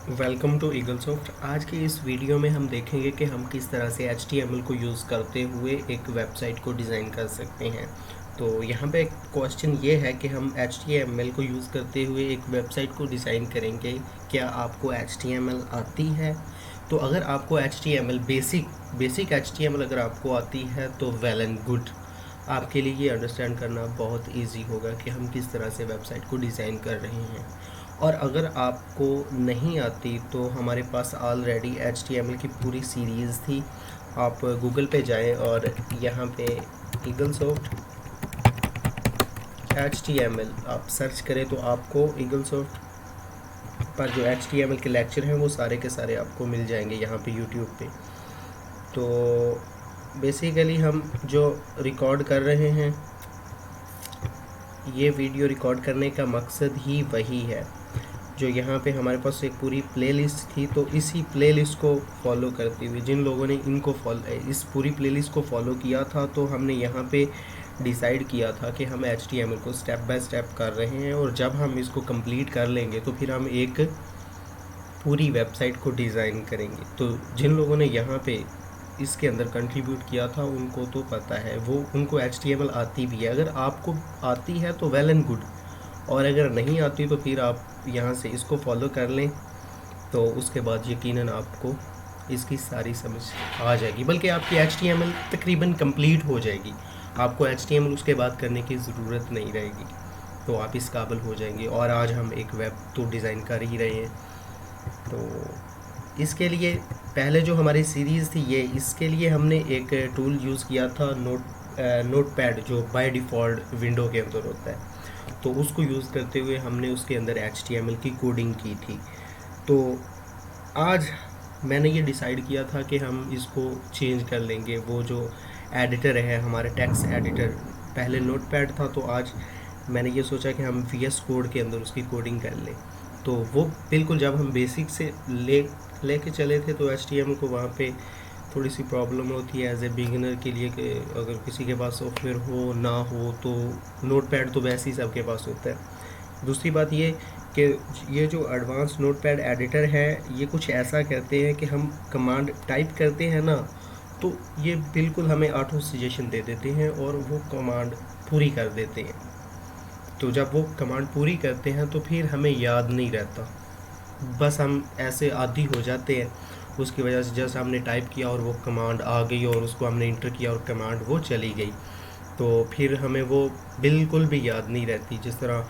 Welcome to ईगलसॉफ्ट। आज की इस वीडियो में हम देखेंगे कि हम किस तरह से HTML को यूज़ करते हुए एक वेबसाइट को डिज़ाइन कर सकते हैं। तो यहाँ पे एक क्वेश्चन ये है कि हम HTML को यूज़ करते हुए एक वेबसाइट को डिज़ाइन करेंगे, क्या आपको HTML आती है? तो अगर आपको HTML बेसिक HTML अगर आपको आती है तो वेल एंड गुड। आपके लिए ये अंडरस्टैंड करना बहुत इजी होगा कि हम किस तरह से वेबसाइट को डिज़ाइन कर रहे हैं। और अगर आपको नहीं आती तो हमारे पास ऑलरेडी HTML की पूरी सीरीज़ थी। आप गूगल पे जाएं और यहाँ पे ईगलसॉफ्ट HTML आप सर्च करें तो आपको ईगलसॉफ्ट पर जो HTML के लेक्चर हैं वो सारे के सारे आपको मिल जाएंगे यहाँ पे यूट्यूब पे। तो बेसिकली हम जो रिकॉर्ड कर रहे हैं, ये वीडियो रिकॉर्ड करने का मकसद ही वही है। जो यहाँ पे हमारे पास एक पूरी प्लेलिस्ट थी, तो इसी प्लेलिस्ट को फॉलो करते हुए जिन लोगों ने इस पूरी प्लेलिस्ट को फॉलो किया था, तो हमने यहाँ पे डिसाइड किया था कि हम HTML को स्टेप बाय स्टेप कर रहे हैं और जब हम इसको कंप्लीट कर लेंगे तो फिर हम एक पूरी वेबसाइट को डिज़ाइन करेंगे। तो जिन लोगों ने यहाँ पे इसके अंदर कंट्रीब्यूट किया था उनको तो पता है, वो उनको HTML आती भी है। अगर आपको आती है तो वेल एंड गुड, और अगर नहीं आती तो फिर आप यहाँ से इसको फॉलो कर लें, तो उसके बाद यकीनन आपको इसकी सारी समझ आ जाएगी, बल्कि आपकी HTML तकरीबन कंप्लीट हो जाएगी। आपको HTML उसके बाद करने की ज़रूरत नहीं रहेगी, तो आप इस काबिल हो जाएंगे। और आज हम एक वेब तो डिज़ाइन कर ही रहे हैं। तो इसके लिए पहले जो हमारी सीरीज़ थी, इसके लिए हमने एक टूल यूज़ किया था, नोटपैड, जो बाय डिफ़ॉल्ट विंडो के अंदर होता है। तो उसको यूज़ करते हुए हमने उसके अंदर HTML की कोडिंग की थी। तो आज मैंने ये डिसाइड किया था कि हम इसको चेंज कर लेंगे। वो जो एडिटर है हमारा टेक्स्ट एडिटर, पहले नोटपैड था, तो आज मैंने ये सोचा कि हम VS कोड के अंदर उसकी कोडिंग कर लें। तो वो बिल्कुल जब हम बेसिक से लेके चले थे तो HTML को वहाँ पे थोड़ी सी प्रॉब्लम होती है एज ए बिगिनर के लिए कि अगर किसी के पास सॉफ्टवेयर हो ना हो, तो नोटपैड तो वैसे ही सबके पास होता है। दूसरी बात ये कि ये जो एडवांस नोटपैड एडिटर है, ये कुछ ऐसा कहते हैं कि हम कमांड टाइप करते हैं ना, तो ये बिल्कुल हमें ऑटो सजेशन दे देते हैं और वो कमांड पूरी कर देते हैं। तो जब वो कमांड पूरी करते हैं तो फिर हमें याद नहीं रहता, बस हम ऐसे आदी हो जाते हैं उसकी वजह से। जैसे हमने टाइप किया और वो कमांड आ गई और उसको हमने इंटर किया और कमांड वो चली गई, तो फिर हमें वो बिल्कुल भी याद नहीं रहती। जिस तरह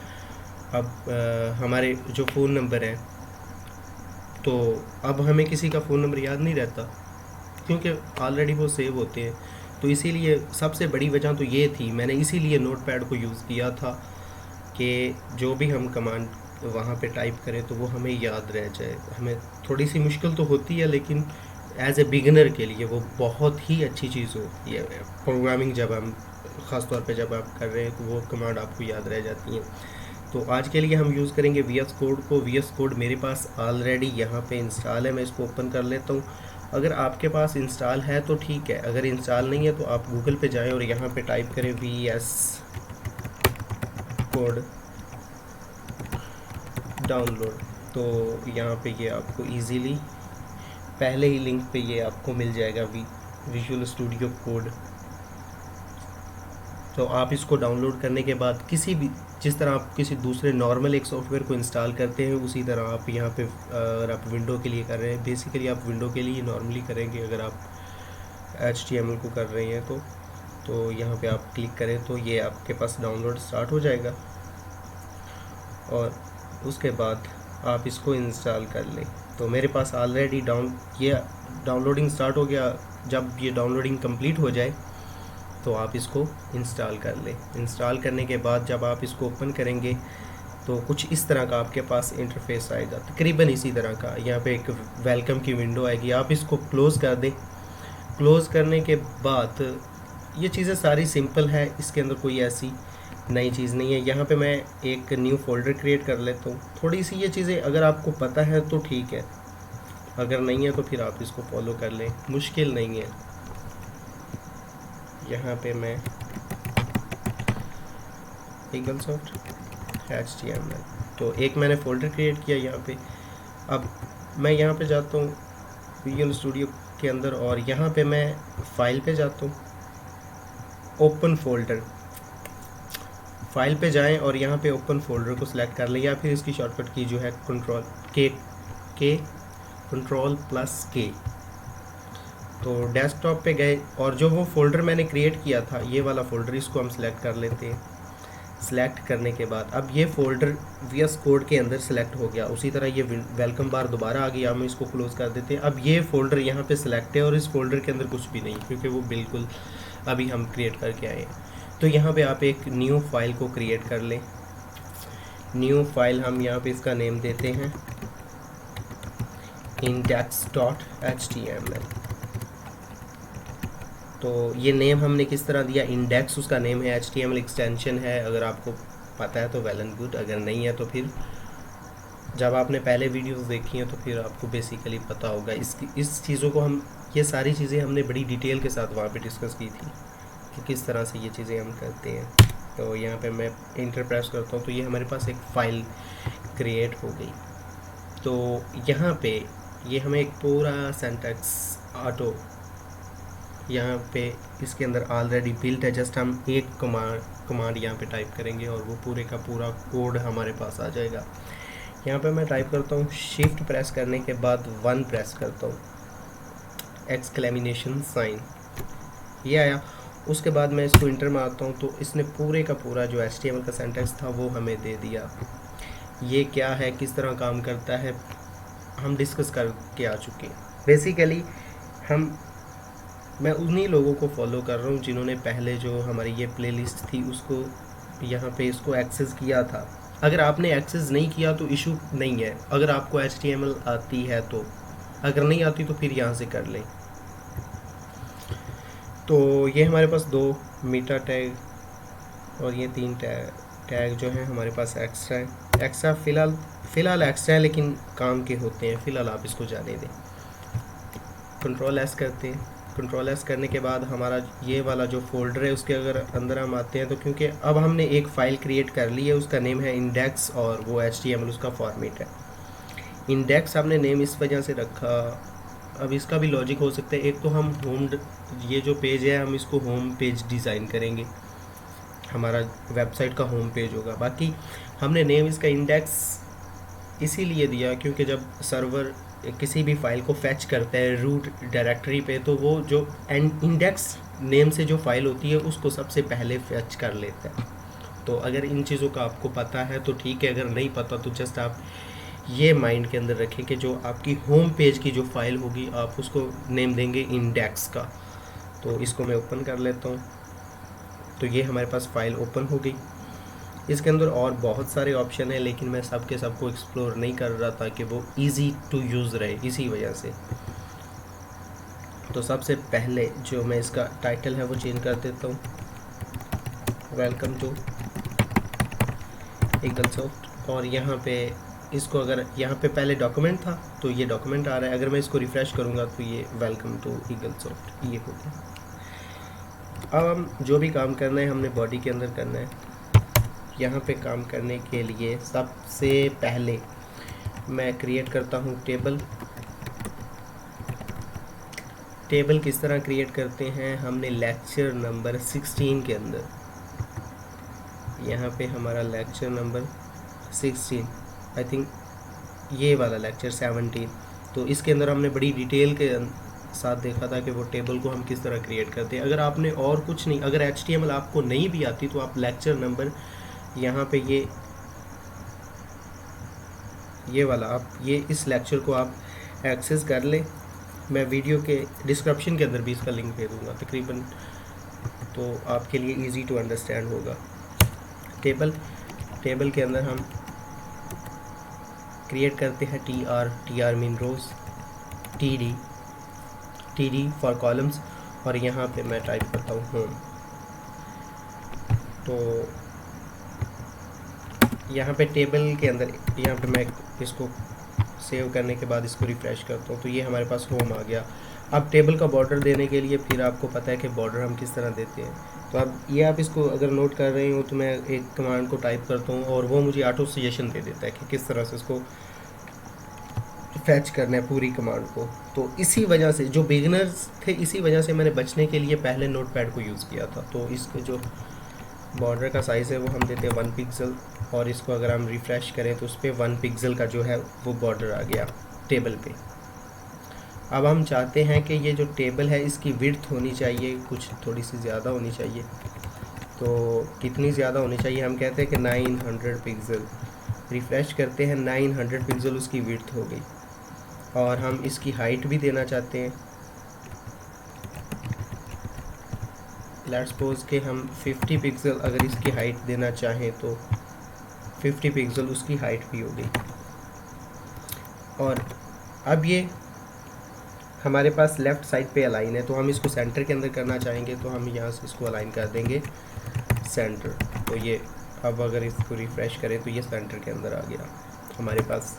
अब हमारे जो फ़ोन नंबर हैं, तो अब हमें किसी का फ़ोन नंबर याद नहीं रहता क्योंकि ऑलरेडी वो सेव होते हैं। तो इसीलिए सबसे बड़ी वजह तो ये थी, मैंने इसीलिए नोटपैड को यूज़ किया था कि जो भी हम कमांड वहाँ पे टाइप करें तो वो हमें याद रह जाए। हमें थोड़ी सी मुश्किल तो होती है, लेकिन एज ए बिगिनर के लिए वो बहुत ही अच्छी चीज़ होती है। प्रोग्रामिंग जब हम ख़ास तौर पे जब आप कर रहे हैं तो वो कमांड आपको याद रह जाती हैं। तो आज के लिए हम यूज़ करेंगे VS कोड को। VS कोड मेरे पास ऑलरेडी यहाँ पे इंस्टॉल है, मैं इसको ओपन कर लेता हूँ। अगर आपके पास इंस्टॉल है तो ठीक है, अगर इंस्टॉल नहीं है तो आप गूगल पे जाएं और यहाँ पे टाइप करें VS कोड डाउनलोड। तो यहाँ पे ये आपको इजीली पहले ही लिंक पे ये आपको मिल जाएगा विजुअल स्टूडियो कोड। तो आप इसको डाउनलोड करने के बाद किसी भी, जिस तरह आप किसी दूसरे नॉर्मल एक सॉफ्टवेयर को इंस्टॉल करते हैं, उसी तरह आप यहाँ पे अगर आप विंडो के लिए कर रहे हैं, बेसिकली आप विंडो के लिए नॉर्मली करेंगे। अगर आप HTML को कर रहे हैं तो यहाँ पे आप क्लिक करें तो ये आपके पास डाउनलोड स्टार्ट हो जाएगा और उसके बाद आप इसको इंस्टॉल कर लें। तो मेरे पास ऑलरेडी ये डाउनलोडिंग स्टार्ट हो गया। जब ये डाउनलोडिंग कंप्लीट हो जाए तो आप इसको इंस्टॉल कर लें। इंस्टॉल करने के बाद जब आप इसको ओपन करेंगे तो कुछ इस तरह का आपके पास इंटरफेस आएगा, तकरीबन इसी तरह का। यहाँ पे एक वेलकम की विंडो आएगी, आप इसको क्लोज़ कर दें। क्लोज़ करने के बाद ये चीज़ें सारी सिंपल है, इसके अंदर कोई ऐसी नई चीज़ नहीं है। यहाँ पे मैं एक न्यू फोल्डर क्रिएट कर लेता हूँ। थोड़ी सी ये चीज़ें अगर आपको पता है तो ठीक है, अगर नहीं है तो फिर आप इसको फॉलो कर लें, मुश्किल नहीं है। यहाँ पे मैं ईगलसॉफ्ट HTML, तो एक मैंने फ़ोल्डर क्रिएट किया यहाँ पे। अब मैं यहाँ पे जाता हूँ विजुअल स्टूडियो के अंदर और यहाँ पे मैं फाइल पे जाता हूँ, ओपन फोल्डर, फाइल पे जाएं और यहाँ पे ओपन फोल्डर को सिलेक्ट कर लें, या फिर इसकी शॉर्टकट की जो है कंट्रोल प्लस के। तो डेस्कटॉप पे गए और जो वो फोल्डर मैंने क्रिएट किया था, ये वाला फोल्डर, इसको हम सिलेक्ट कर लेते हैं। सिलेक्ट करने के बाद अब ये फोल्डर VS कोड के अंदर सेलेक्ट हो गया। उसी तरह ये वेलकम बार दोबारा आ गया, हम इसको क्लोज़ कर देते हैं। अब ये फोल्डर यहाँ पे सिलेक्ट है और इस फोल्डर के अंदर कुछ भी नहीं, क्योंकि वो बिल्कुल अभी हम क्रिएट करके आए हैं। तो यहाँ पे आप एक न्यू फाइल को क्रिएट कर लें। न्यू फाइल हम यहाँ पे इसका नेम देते हैं index.html। तो ये नेम हमने किस तरह दिया, इंडेक्स उसका नेम है, HTML एक्सटेंशन है। अगर आपको पता है तो वेल एंड गुड, अगर नहीं है तो फिर जब आपने पहले वीडियोस देखी हैं तो फिर आपको बेसिकली पता होगा। इस चीज़ों को हम, ये सारी चीज़ें हमने बड़ी डिटेल के साथ वहाँ पे डिस्कस की थी कि किस तरह से ये चीज़ें हम करते हैं। तो यहाँ पे मैं इंटर प्रेस करता हूँ तो ये हमारे पास एक फ़ाइल क्रिएट हो गई। तो यहाँ पे ये हमें एक पूरा सिंटैक्स ऑटो यहाँ पे इसके अंदर ऑलरेडी बिल्ट है। जस्ट हम एक कमांड यहाँ पे टाइप करेंगे और वो पूरे का पूरा कोड हमारे पास आ जाएगा। यहाँ पे मैं टाइप करता हूँ, शिफ्ट प्रेस करने के बाद 1 प्रेस करता हूँ, एक्सक्लेमेशन साइन, ये आया। उसके बाद मैं इसको इंटर मारता हूँ तो इसने पूरे का पूरा जो HTML का सिंटैक्स था वो हमें दे दिया। ये क्या है, किस तरह काम करता है, हम डिस्कस करके आ चुके हैं। बेसिकली मैं उन्हीं लोगों को फॉलो कर रहा हूँ जिन्होंने पहले जो हमारी ये प्लेलिस्ट थी उसको यहाँ पे इसको एक्सेस किया था। अगर आपने एक्सेस नहीं किया तो इशू नहीं है, अगर आपको HTML आती है तो, अगर नहीं आती तो फिर यहाँ से कर लें। तो ये हमारे पास 2 मीटा टैग और ये 3 टैग जो हैं हमारे पास एक्स्ट्रा है। एक्स्ट्रा फ़िलहाल एक्स्ट्रा है लेकिन काम के होते हैं, फ़िलहाल आप इसको जाने दें। कंट्रोल एस करते हैं। कंट्रोल एस करने के बाद हमारा ये वाला जो फोल्डर है उसके अगर अंदर हम आते हैं तो क्योंकि अब हमने एक फ़ाइल क्रिएट कर ली है, उसका नेम है इंडेक्स और वो HTML उसका फॉर्मेट है। इंडेक्स हमने नेम इस वजह से रखा, अब इसका भी लॉजिक हो सकता है। एक तो हम ये जो पेज है हम इसको होम पेज डिज़ाइन करेंगे, हमारा वेबसाइट का होम पेज होगा। बाकी हमने नेम इसका इंडेक्स इसीलिए दिया क्योंकि जब सर्वर किसी भी फाइल को फैच करता है रूट डायरेक्टरी पे तो वो जो इंडेक्स नेम से जो फाइल होती है उसको सबसे पहले फैच कर लेता है। तो अगर इन चीज़ों का आपको पता है तो ठीक है, अगर नहीं पता तो जस्ट आप ये माइंड के अंदर रखें कि जो आपकी होम पेज की जो फाइल होगी आप उसको नेम देंगे इंडेक्स का। तो इसको मैं ओपन कर लेता हूँ। तो ये हमारे पास फ़ाइल ओपन हो गई। इसके अंदर और बहुत सारे ऑप्शन हैं लेकिन मैं सबको एक्सप्लोर नहीं कर रहा था कि वो इजी टू यूज़ रहे, इसी वजह से। तो सबसे पहले जो मैं इसका टाइटल है वो चेंज कर देता हूँ, वेलकम टू ईगलसॉफ्ट। और यहाँ पे इसको, अगर यहाँ पे पहले डॉक्यूमेंट था तो ये डॉक्यूमेंट आ रहा है, अगर मैं इसको रिफ़्रेश करूँगा तो ये वेलकम टू ईगलसॉफ्ट ये हो गया। अब हम जो भी काम करना है हमने बॉडी के अंदर करना है। यहाँ पे काम करने के लिए सबसे पहले मैं क्रिएट करता हूँ टेबल किस तरह क्रिएट करते हैं, हमने लेक्चर नंबर 16 के अंदर, यहाँ पे हमारा लेक्चर नंबर 16, आई थिंक ये वाला लेक्चर 17, तो इसके अंदर हमने बड़ी डिटेल के साथ देखा था कि वो टेबल को हम किस तरह क्रिएट करते हैं। अगर आपने और कुछ नहीं, अगर HTML आपको नहीं भी आती तो आप लेक्चर नंबर यहाँ पे ये वाला आप इस लेक्चर को आप एक्सेस कर लें। मैं वीडियो के डिस्क्रिप्शन के अंदर भी इसका लिंक दे दूँगा तकरीबन, तो आपके लिए इजी टू अंडरस्टैंड होगा। टेबल के अंदर हम क्रिएट करते हैं TR mean rows, TD for columns, और यहाँ पे मैं टाइप करता हूँ होम। तो यहाँ पे टेबल के अंदर, यहाँ पे मैं इसको सेव करने के बाद इसको रिफ़्रेश करता हूँ तो ये हमारे पास होम आ गया। अब टेबल का बॉर्डर देने के लिए फिर आपको पता है कि बॉर्डर हम किस तरह देते हैं। तो अब ये आप इसको अगर नोट कर रहे हो तो मैं एक कमांड को टाइप करता हूँ और वो मुझे ऑटो सजेशन दे देता है कि किस तरह से इसको फैच करना है पूरी कमांड को। तो इसी वजह से जो बिगिनर्स थे, इसी वजह से मैंने बचने के लिए पहले नोटपैड को यूज़ किया था। तो इसके जो बॉर्डर का साइज़ है वो हम देते हैं 1 पिक्सल, और इसको अगर हम रिफ़्रेश करें तो उस पर 1 पिक्सल का जो है वो बॉर्डर आ गया टेबल पे। अब हम चाहते हैं कि ये जो टेबल है इसकी विड्थ होनी चाहिए कुछ थोड़ी सी ज़्यादा होनी चाहिए। तो कितनी ज़्यादा होनी चाहिए, हम कहते हैं कि 900 पिक्सल। रिफ़्रेश करते हैं, 900 पिक्सल उसकी विड्थ हो गई। और हम इसकी हाइट भी देना चाहते हैं। लेट्स सपोज कि हम 50 पिक्सल अगर इसकी हाइट देना चाहें तो 50 पिक्सल उसकी हाइट भी हो गई। और अब ये हमारे पास लेफ़्ट साइड पे अलाइन है, तो हम इसको सेंटर के अंदर करना चाहेंगे तो हम यहाँ से इसको अलाइन कर देंगे सेंटर। तो ये अब अगर इसको रिफ़्रेश करें तो ये सेंटर के अंदर आ गया हमारे पास।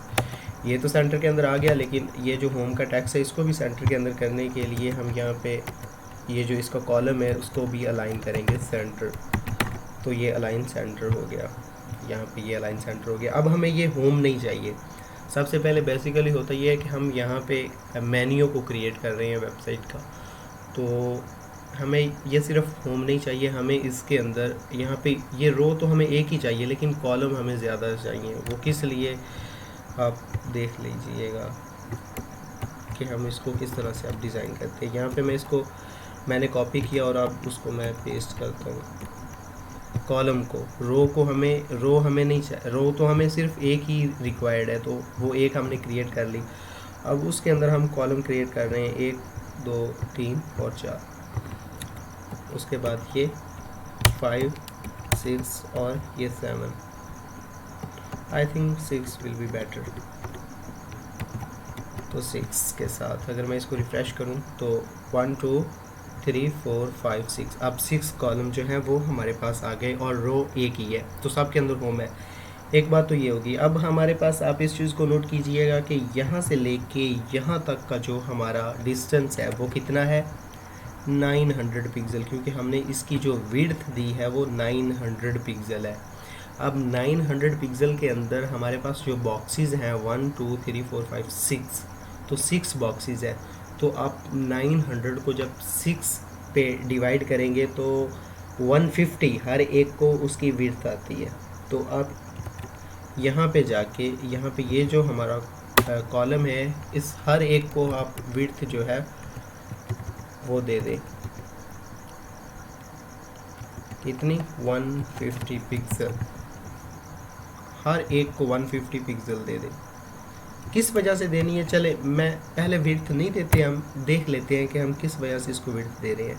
ये तो सेंटर के अंदर आ गया, लेकिन ये जो होम का टैक्स है इसको भी सेंटर के अंदर करने के लिए हम यहाँ पे ये जो इसका कॉलम है उसको भी अलाइन करेंगे सेंटर। तो ये अलाइन सेंटर हो गया, यहाँ पे ये अलाइन सेंटर हो गया। अब हमें ये होम नहीं चाहिए। सबसे पहले बेसिकली होता ये है कि हम यहाँ पे मेन्यू को क्रिएट कर रहे हैं वेबसाइट का, तो हमें ये सिर्फ होम नहीं चाहिए, हमें इसके अंदर यहाँ पे ये रो तो हमें एक ही चाहिए, लेकिन कॉलम हमें ज़्यादा चाहिए। वो किस लिए आप देख लीजिएगा कि हम इसको किस तरह से आप डिज़ाइन करते हैं। यहाँ पे मैं इसको मैंने कॉपी किया और अब उसको मैं पेस्ट करता हूँ। कॉलम को, रो हमें नहीं चाहिए, रो तो हमें सिर्फ एक ही रिक्वायर्ड है, तो वो एक हमने क्रिएट कर ली। अब उसके अंदर हम कॉलम क्रिएट कर रहे हैं 1 2 3 और 4। उसके बाद ये 5 6 और ये 7। I think 6 will be better. तो 6 के साथ अगर मैं इसको रिफ़्रेश करूं तो 1 2 3 4 5 6, अब 6 कॉलम जो है वो हमारे पास आ गए और रो एक ही है, तो सब के अंदर होम है। एक बात तो ये होगी। अब हमारे पास आप इस चीज़ को नोट कीजिएगा कि यहाँ से लेके यहाँ तक का जो हमारा डिस्टेंस है वो कितना है, 900 पिक्सल, क्योंकि हमने इसकी जो विड्थ दी है वो 900 पिक्सल है। अब 900 पिक्सल के अंदर हमारे पास जो बॉक्सेस हैं 1 2 3 4 5 6, तो 6 बॉक्सेस है। तो आप 900 को जब 6 पे डिवाइड करेंगे तो 150 हर एक को उसकी विड्थ आती है। तो आप यहाँ पे जाके यहाँ पे ये जो हमारा कॉलम है इस हर एक को आप विड्थ जो है वो दे दें, कितनी 150 पिक्सल, हर एक को 150 पिक्सल दे दें। किस वजह से देनी है, चले मैं पहले विड्थ नहीं देते, हम देख लेते हैं कि हम किस वजह से इसको विड्थ दे रहे हैं।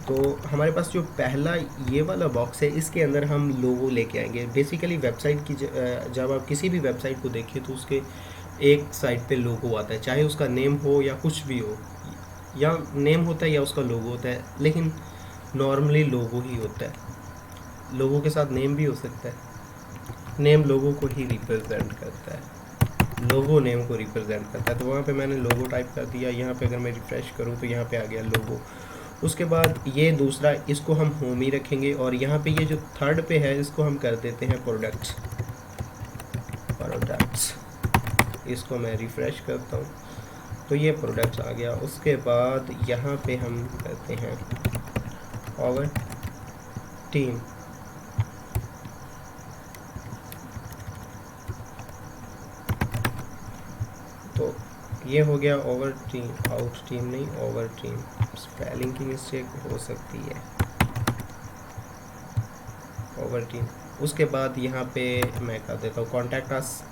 तो हमारे पास जो पहला ये वाला बॉक्स है इसके अंदर हम लोगो लेके आएंगे। बेसिकली वेबसाइट की जब आप किसी भी वेबसाइट को देखिए तो उसके एक साइड पे लोगो आता है, चाहे उसका नेम हो या कुछ भी हो, या नेम होता है या उसका लोगो होता है, लेकिन नॉर्मली लोगो ही होता है। लोगो के साथ नेम भी हो सकता है, नेम लोगो को ही रिप्रेजेंट करता है, लोगो नेम को रिप्रेजेंट करता है। तो वहाँ पे मैंने लोगो टाइप कर दिया। यहाँ पे अगर मैं रिफ़्रेश करूँ तो यहाँ पे आ गया लोगो। उसके बाद ये दूसरा, इसको हम होम ही रखेंगे, और यहाँ पे ये जो थर्ड पे है इसको हम कर देते हैं प्रोडक्ट्स। इसको मैं रिफ़्रेश करता हूँ तो ये प्रोडक्ट्स आ गया। उसके बाद यहाँ पे हम करते हैं और टीम, तो ये हो गया ओवर टीम, आउट टीम नहीं ओवर टीम, स्पेलिंग की मिस्टेक हो सकती है, ओवर टीम। उसके बाद यहाँ पे मैं कर देता हूँ कॉन्टैक्ट अस,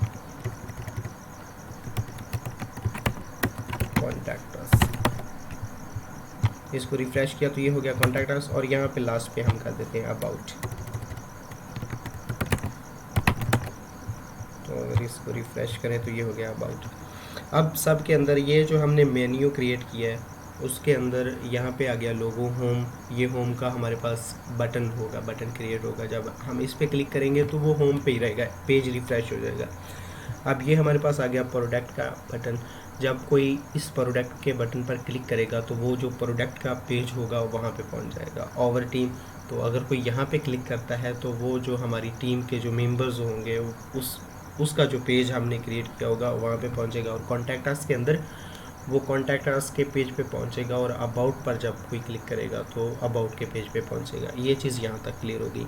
इसको रिफ्रेश किया तो ये हो गया कॉन्टैक्ट अस, और यहाँ पे लास्ट पे हम कर देते हैं अबाउट। तो अगर इसको रिफ्रेश करें तो ये हो गया अबाउट। अब सब के अंदर ये जो हमने मेन्यू क्रिएट किया है उसके अंदर यहाँ पे आ गया लोगो, होम। ये होम का हमारे पास बटन होगा, बटन क्रिएट होगा। जब हम इस पर क्लिक करेंगे तो वो होम पे ही रहेगा, पेज रिफ्रेश हो जाएगा। अब ये हमारे पास आ गया प्रोडक्ट का बटन। जब कोई इस प्रोडक्ट के बटन पर क्लिक करेगा तो वो जो प्रोडक्ट का पेज होगा वहाँ पे पहुँच जाएगा। ओवर टीम, तो अगर कोई यहाँ पे क्लिक करता है तो वो जो हमारी टीम के जो मेंबर्स होंगे उस उसका जो पेज हमने क्रिएट किया होगा वहाँ पे पहुँचेगा, और कॉन्टैक्ट अस के अंदर वो कॉन्टैक्ट अस के पेज पे पहुँचेगा, और अबाउट पर जब कोई क्लिक करेगा तो अबाउट के पेज पे पहुँचेगा। ये चीज़ यहाँ तक क्लियर होगी।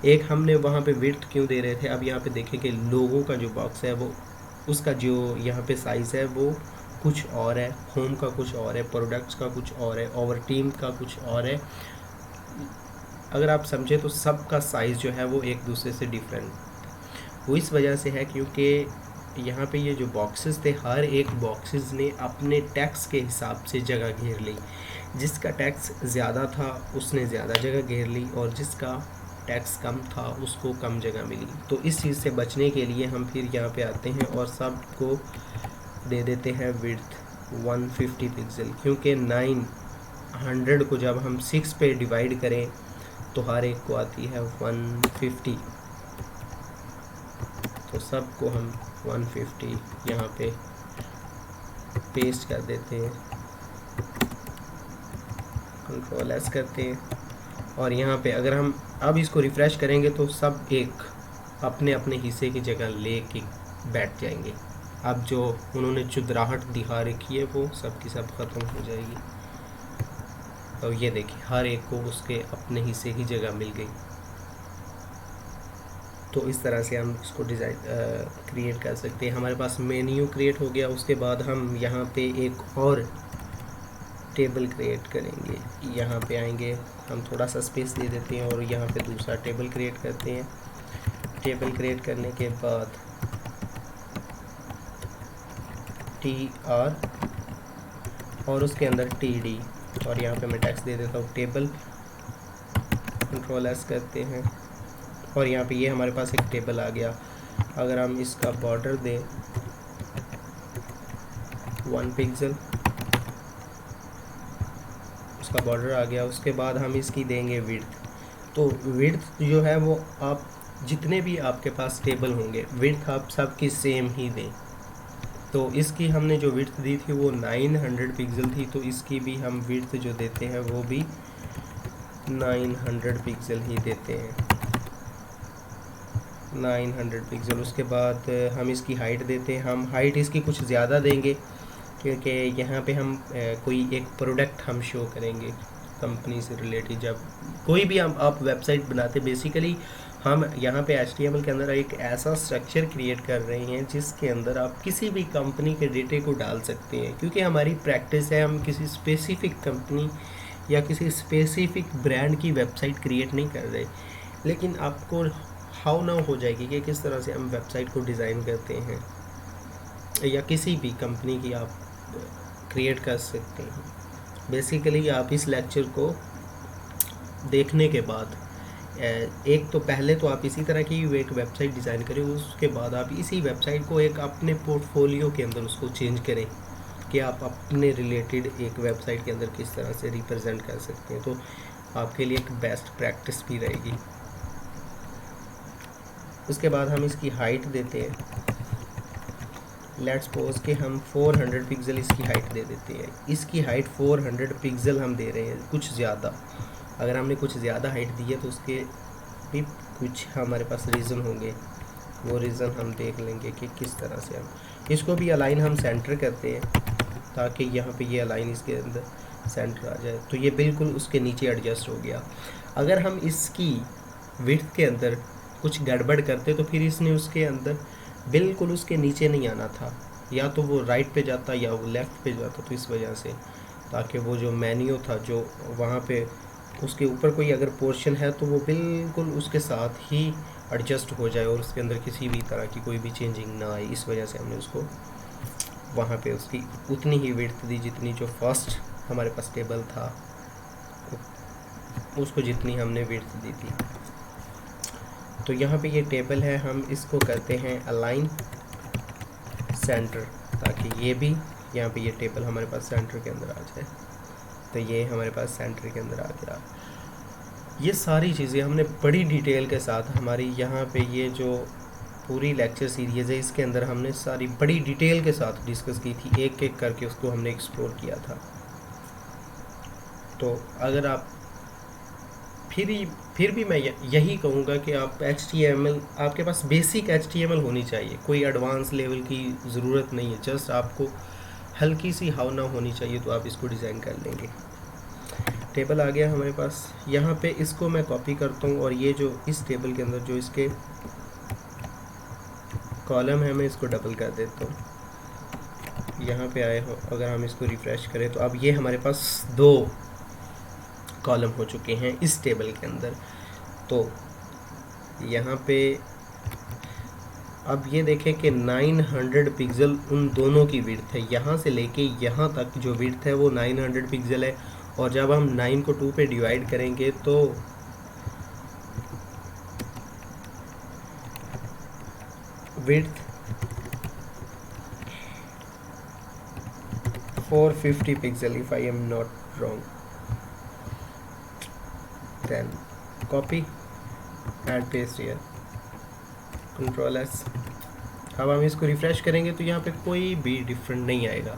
एक हमने वहाँ पे विड्थ क्यों दे रहे थे, अब यहाँ पे देखें कि लोगों का जो बॉक्स है वो उसका जो यहाँ पे साइज़ है वो कुछ और है, होम का कुछ और है, प्रोडक्ट्स का कुछ और है, ओवर टीम का कुछ और है। अगर आप समझे तो सबका साइज़ जो है वो एक दूसरे से डिफरेंट, वो इस वजह से है क्योंकि यहाँ पे ये जो बॉक्सेस थे, हर एक बॉक्सेस ने अपने टैक्स के हिसाब से जगह घेर ली। जिसका टैक्स ज़्यादा था उसने ज़्यादा जगह घेर ली, और जिसका टैक्स कम था उसको कम जगह मिली। तो इस चीज़ से बचने के लिए हम फिर यहाँ पे आते हैं और सबको दे देते हैं विड्थ 150 पिक्सल, क्योंकि 900 को जब हम 6 पे डिवाइड करें तो हर एक को आती है 150। तो सबको हम 150 यहाँ पे पेस्ट कर देते हैं, कंट्रोल एस करते हैं, और यहाँ पे अगर हम अब इसको रिफ़्रेश करेंगे तो सब एक अपने अपने हिस्से की जगह ले के बैठ जाएंगे। अब जो उन्होंने चुदराहट दिखा रखी है वो सब की सब ख़त्म हो जाएगी। तो ये देखिए हर एक को उसके अपने हिस्से की जगह मिल गई। तो इस तरह से हम उसको डिज़ाइन क्रिएट कर सकते हैं। हमारे पास मेन्यू क्रिएट हो गया, उसके बाद हम यहाँ पे एक और टेबल क्रिएट करेंगे। यहाँ पे आएंगे, हम थोड़ा सा स्पेस दे देते हैं और यहाँ पे दूसरा टेबल क्रिएट करते हैं। टेबल क्रिएट करने के बाद TR और उसके अंदर TD, और यहाँ पे मैं टेक्स्ट दे देता हूँ टेबल, कंट्रोल एस करते हैं, और यहाँ पे ये हमारे पास एक टेबल आ गया। अगर हम इसका बॉर्डर दें 1 पिक्सल, उसका बॉर्डर आ गया। उसके बाद हम इसकी देंगे विड्थ। तो विड्थ जो है वो आप जितने भी आपके पास टेबल होंगे विड्थ आप सबकी सेम ही दें। तो इसकी हमने जो विड्थ दी थी वो 900 पिक्सल थी, तो इसकी भी हम विड्थ जो देते हैं वो भी 900 पिक्सल ही देते हैं, 900 पिक्सल। उसके बाद हम इसकी हाइट देते हैं, हम हाइट इसकी कुछ ज़्यादा देंगे क्योंकि यहाँ पे हम कोई एक प्रोडक्ट हम शो करेंगे कंपनी से रिलेटेड। जब कोई भी हम आप वेबसाइट बनाते, बेसिकली हम यहाँ पे HTML के अंदर एक ऐसा स्ट्रक्चर क्रिएट कर रहे हैं जिसके अंदर आप किसी भी कंपनी के डेटे को डाल सकते हैं, क्योंकि हमारी प्रैक्टिस है हम किसी स्पेसिफिक कंपनी या किसी स्पेसिफिक ब्रांड की वेबसाइट क्रिएट नहीं कर रहे। लेकिन आपको हाउ नाउ हो जाएगी कि किस तरह से हम वेबसाइट को डिज़ाइन करते हैं या किसी भी कंपनी की आप क्रिएट कर सकते हैं। बेसिकली आप इस लेक्चर को देखने के बाद एक तो पहले तो आप इसी तरह की एक वेबसाइट डिज़ाइन करें, उसके बाद आप इसी वेबसाइट को एक अपने पोर्टफोलियो के अंदर उसको चेंज करें कि आप अपने रिलेटेड एक वेबसाइट के अंदर किस तरह से रिप्रेजेंट कर सकते हैं। तो आपके लिए एक बेस्ट प्रैक्टिस भी रहेगी। उसके बाद हम इसकी हाइट देते हैं, लेट्स सपोज कि हम 400 पिक्सल इसकी हाइट दे देते हैं। इसकी हाइट 400 पिक्सल हम दे रहे हैं, कुछ ज़्यादा। अगर हमने कुछ ज़्यादा हाइट दी है तो उसके भी कुछ हमारे पास रीज़न होंगे, वो रीज़न हम देख लेंगे कि किस तरह से हम इसको भी अलाइन हम सेंटर करते हैं ताकि यहाँ पे ये अलाइन इसके अंदर सेंटर आ जाए। तो ये बिल्कुल उसके नीचे एडजस्ट हो गया। अगर हम इसकी विड्थ के अंदर कुछ गड़बड़ करते तो फिर इसने उसके अंदर बिल्कुल उसके नीचे नहीं आना था, या तो वो राइट पे जाता या वो लेफ़्ट पे जाता। तो इस वजह से ताकि वो जो मेन्यू था जो वहाँ पे उसके ऊपर कोई अगर पोर्शन है तो वो बिल्कुल उसके साथ ही एडजस्ट हो जाए और उसके अंदर किसी भी तरह की कोई भी चेंजिंग ना आए। इस वजह से हमने उसको वहाँ पे उसकी उतनी ही विड्थ दी जितनी जो फर्स्ट हमारे पास टेबल था उसको जितनी हमने विड्थ दी थी। तो यहाँ पे ये टेबल है, हम इसको करते हैं अलाइन सेंटर ताकि ये भी यहाँ पे ये टेबल हमारे पास सेंटर के अंदर आ जाए। तो ये हमारे पास सेंटर के अंदर आ गया। ये सारी चीज़ें हमने बड़ी डिटेल के साथ हमारी यहाँ पे ये जो पूरी लेक्चर सीरीज़ है इसके अंदर हमने सारी बड़ी डिटेल के साथ डिस्कस की थी, एक एक करके उसको हमने एक्सप्लोर किया था। तो अगर आप फिर फिर भी मैं यही कहूँगा कि आप HTML, आपके पास बेसिक HTML होनी चाहिए, कोई एडवांस लेवल की ज़रूरत नहीं है, जस्ट आपको हल्की सी भावना होनी चाहिए तो आप इसको डिज़ाइन कर लेंगे। टेबल आ गया हमारे पास, यहाँ पे इसको मैं कॉपी करता हूँ और ये जो इस टेबल के अंदर जो इसके कॉलम है मैं इसको डबल कर देता हूँ। यहाँ पे आए हो, अगर हम इसको रिफ़्रेश करें तो अब ये हमारे पास 2 कॉलम हो चुके हैं इस टेबल के अंदर। तो यहाँ पे अब ये देखें कि 900 पिक्सल उन दोनों की विड्थ है, यहाँ से लेके यहाँ तक जो विड्थ है वो 900 पिक्सल है। और जब हम 9 को 2 पे डिवाइड करेंगे तो width 450 pixel if I am not wrong. Then copy and paste here, control S. अब हम इसको रिफ़्रेश करेंगे तो यहाँ पे कोई भी डिफरेंट नहीं आएगा,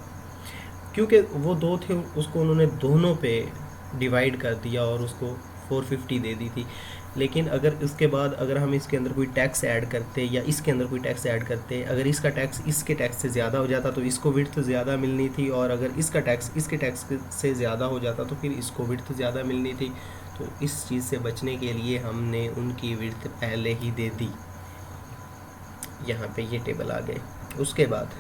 क्योंकि वो 2 थे उसको उन्होंने दोनों पे डिवाइड कर दिया और उसको 450 दे दी थी। लेकिन अगर इसके बाद अगर हम इसके अंदर कोई टैक्स ऐड करते या इसके अंदर कोई टैक्स ऐड करते, अगर इसका टैक्स इसके टैक्स से ज़्यादा हो जाता तो इसको विड्थ ज़्यादा मिलनी थी, और अगर इसका टैक्स इसके टैक्स से ज़्यादा हो जाता तो फिर इसको विड्थ ज़्यादा मिलनी थी। तो इस चीज़ से बचने के लिए हमने उनकी विड्थ पहले ही दे दी। यहाँ पे ये टेबल आ गए। उसके बाद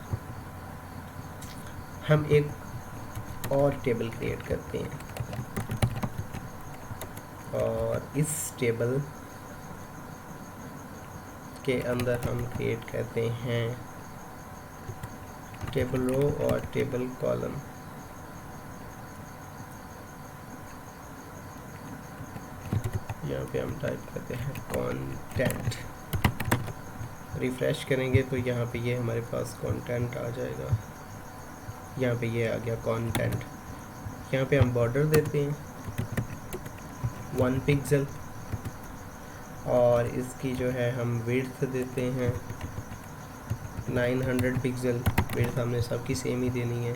हम एक और टेबल क्रिएट करते हैं और इस टेबल के अंदर हम क्रिएट करते हैं टेबल रो और टेबल कॉलम। यहाँ पे हम टाइप करते हैं कंटेंट, रिफ़्रेश करेंगे तो यहाँ पे ये हमारे पास कंटेंट आ जाएगा। यहाँ पे ये आ गया कंटेंट। यहाँ पे हम बॉर्डर देते हैं 1 पिक्सल और इसकी जो है हम विड्थ देते हैं 900 पिक्सल। विड्थ हमने सबकी सेम ही देनी है,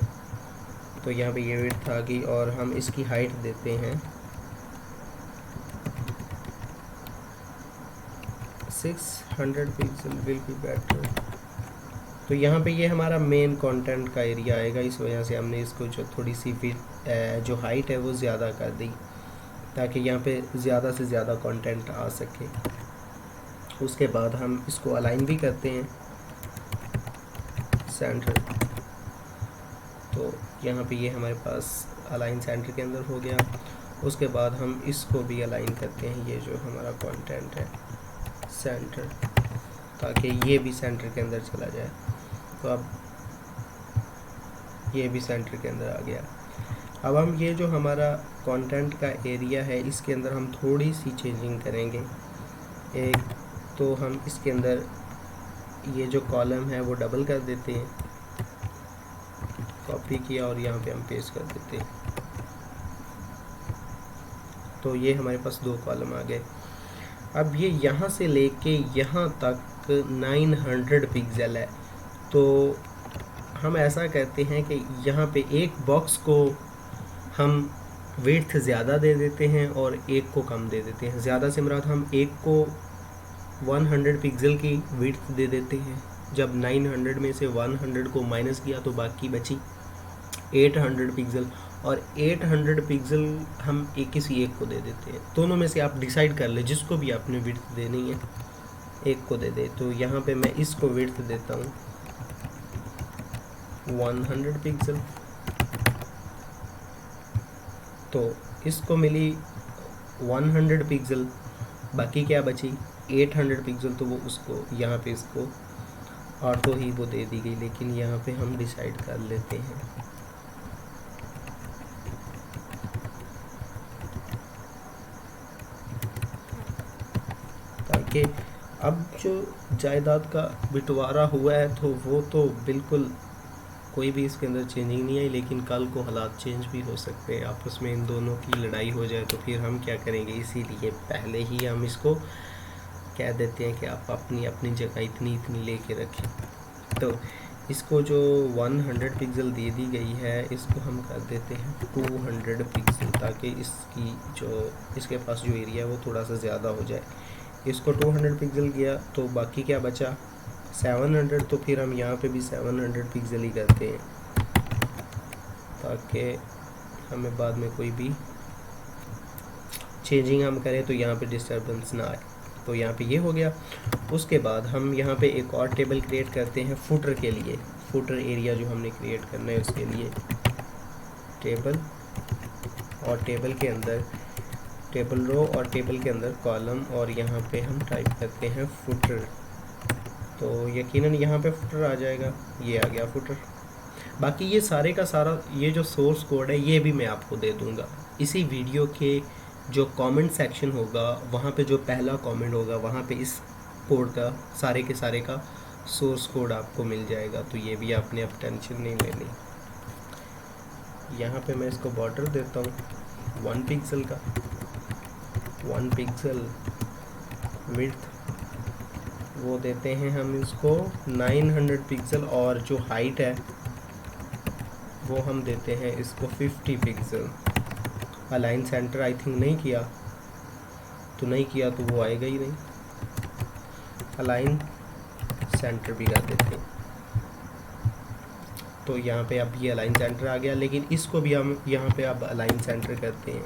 तो यहाँ पे ये विड्थ आ गई। और हम इसकी हाइट देते हैं 600 पिक्सल विल बी बेटर। तो यहाँ पे ये हमारा मेन कंटेंट का एरिया आएगा, इस वजह से हमने इसको जो थोड़ी सी जो हाइट है वो ज़्यादा कर दी ताकि यहाँ पे ज़्यादा से ज़्यादा कंटेंट आ सके। उसके बाद हम इसको अलाइन भी करते हैं सेंटर। तो यहाँ पे ये हमारे पास अलाइन सेंटर के अंदर हो गया। उसके बाद हम इसको भी अलाइन करते हैं, ये जो हमारा कंटेंट है सेंटर, ताकि ये भी सेंटर के अंदर चला जाए। तो अब ये भी सेंटर के अंदर आ गया। अब हम ये जो हमारा कंटेंट का एरिया है इसके अंदर हम थोड़ी सी चेंजिंग करेंगे। एक तो हम इसके अंदर ये जो कॉलम है वो डबल कर देते हैं, कॉपी किया और यहाँ पे हम पेस्ट कर देते हैं। तो ये हमारे पास 2 कॉलम आ गए। अब ये यहाँ से लेके यहाँ तक 900 पिक्सल है, तो हम ऐसा करते हैं कि यहाँ पे एक बॉक्स को हम विड्थ ज़्यादा दे देते हैं और एक को कम दे देते हैं। ज़्यादा से मुराद हम एक को 100 पिक्सल की विड्थ दे देते हैं। जब 900 में से 100 को माइनस किया तो बाकी बची 800 पिक्सल, और 800 पिक्सल हम किसी एक को दे देते हैं। दोनों में से आप डिसाइड कर ले, जिसको भी आपने विड्थ देनी है एक को दे दे। तो यहाँ पे मैं इसको विड्थ देता हूँ 100 पिक्सल। तो इसको मिली 100 पिक्सल, बाकी क्या बची 800 पिक्सल। तो वो उसको यहाँ पे इसको ऑटो ही वो दे दी गई, लेकिन यहाँ पे हम डिसाइड कर लेते हैं ताकि अब जो जायदाद का बंटवारा हुआ है तो वो तो बिल्कुल कोई भी इसके अंदर चेंजिंग नहीं आई, लेकिन कल को हालात चेंज भी हो सकते हैं, आपस में इन दोनों की लड़ाई हो जाए तो फिर हम क्या करेंगे। इसीलिए पहले ही हम इसको कह देते हैं कि आप अपनी अपनी जगह इतनी इतनी लेके रखें। तो इसको जो 100 पिक्सल दे दी गई है इसको हम कर देते हैं 200 पिक्सल, ताकि इसकी जो इसके पास जो एरिया है वो थोड़ा सा ज़्यादा हो जाए। इसको 200 पिक्सल किया तो बाकी क्या बचा 700, तो फिर हम यहाँ पे भी 700 पिक्सल ही करते हैं ताकि हमें बाद में कोई भी चेंजिंग हम करें तो यहाँ पे डिस्टर्बेंस ना आए। तो यहाँ पे ये हो गया। उसके बाद हम यहाँ पे एक और टेबल क्रिएट करते हैं फुटर के लिए। फुटर एरिया जो हमने क्रिएट करना है उसके लिए टेबल, और टेबल के अंदर टेबल रो और टेबल के अंदर कॉलम, और यहाँ पे हम टाइप करते हैं फुटर। तो यकीनन यहाँ पे फुटर आ जाएगा, ये आ गया फुटर। बाकी ये सारे का सारा ये जो सोर्स कोड है ये भी मैं आपको दे दूँगा इसी वीडियो के जो कमेंट सेक्शन होगा, वहाँ पे जो पहला कमेंट होगा वहाँ पे इस कोड का सारे के सारे का सोर्स कोड आपको मिल जाएगा। तो ये भी आपने अब टेंशन नहीं लेनी। यहाँ पे मैं इसको बॉर्डर देता हूँ 1 पिक्सल का, 1 पिक्सल विड्थ वो देते हैं हम इसको 900 पिक्सल, और जो हाइट है वो हम देते हैं इसको 50 pixel. Align centre I think नहीं किया, तो नहीं किया तो वो आएगा ही नहीं। अलाइन सेंटर भी कर देते हैं, तो यहाँ पे अब ये अलाइन सेंटर आ गया। लेकिन इसको भी हम यहाँ पे अब अलाइन सेंटर करते हैं।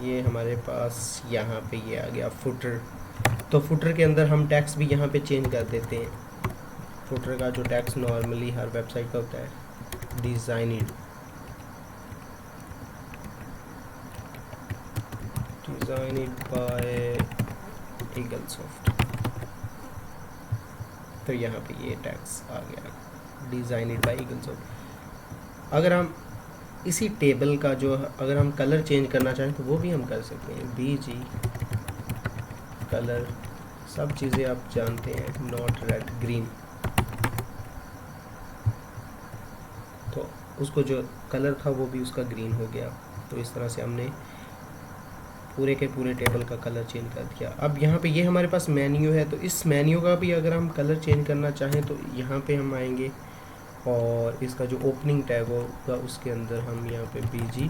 ये हमारे पास यहाँ पे ये आ गया फुटर। तो फुटर के अंदर हम टैक्स भी यहाँ पे चेंज कर देते हैं। फुटर का जो टैक्स नॉर्मली हर वेबसाइट का होता है, डिज़ाइनिड बाय ईगलसॉफ्ट। तो यहाँ पे ये टैक्स आ गया डिज़ाइनिड बाय ईगलसॉफ्ट। अगर हम इसी टेबल का जो अगर हम कलर चेंज करना चाहें तो वो भी हम कर सकते हैं। BG कलर सब चीज़ें आप जानते हैं, नॉट रेड ग्रीन। तो उसको जो कलर था वो भी उसका ग्रीन हो गया। तो इस तरह से हमने पूरे के पूरे टेबल का कलर चेंज कर दिया। अब यहाँ पे ये हमारे पास मेन्यू है, तो इस मेन्यू का भी अगर हम कलर चेंज करना चाहें तो यहाँ पे हम आएंगे, और इसका जो ओपनिंग टैग होगा उसके अंदर हम यहाँ पे BG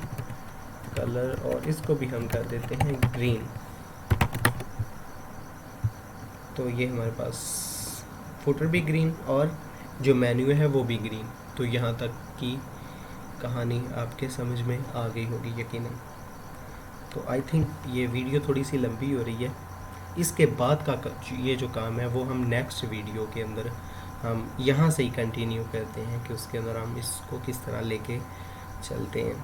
कलर, और इसको भी हम कर देते हैं ग्रीन। तो ये हमारे पास फुटर भी ग्रीन और जो मेन्यू है वो भी ग्रीन। तो यहाँ तक की कहानी आपके समझ में आ गई होगी यकीनन। तो आई थिंक ये वीडियो थोड़ी सी लंबी हो रही है। इसके बाद का ये जो काम है वो हम नेक्स्ट वीडियो के अंदर हम यहाँ से ही कंटिन्यू करते हैं कि उसके अंदर हम इसको किस तरह लेके चलते हैं।